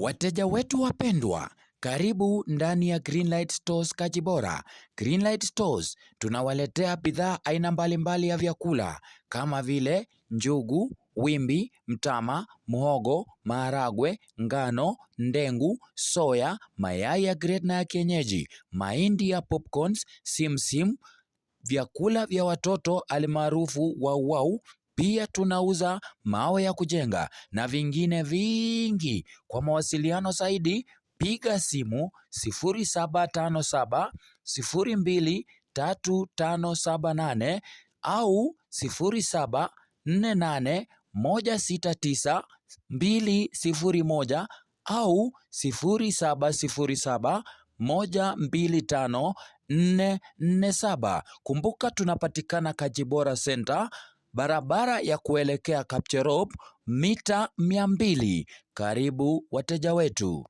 Wateja wetu wapendwa, karibu ndani ya Greenlight Stores Kachibora. Greenlight Stores tunawaletea bidhaa aina mbalimbali ya vyakula kama vile njugu, wimbi, mtama, muhogo, maharagwe, ngano, ndengu, soya, mayai ya grade na ya kienyeji, mahindi ya popcorns, simsim, vyakula vya watoto almaarufu wau. Pia tunauza mawe ya kujenga na vingine vingi. Kwa mawasiliano zaidi piga simu 0757 023578 au 0748 169 201 au 0707 125 Kumbuka tunapatikana Kachibora Center, barabara ya kuelekea Kapcherop, mita 200. Karibu wateja wetu.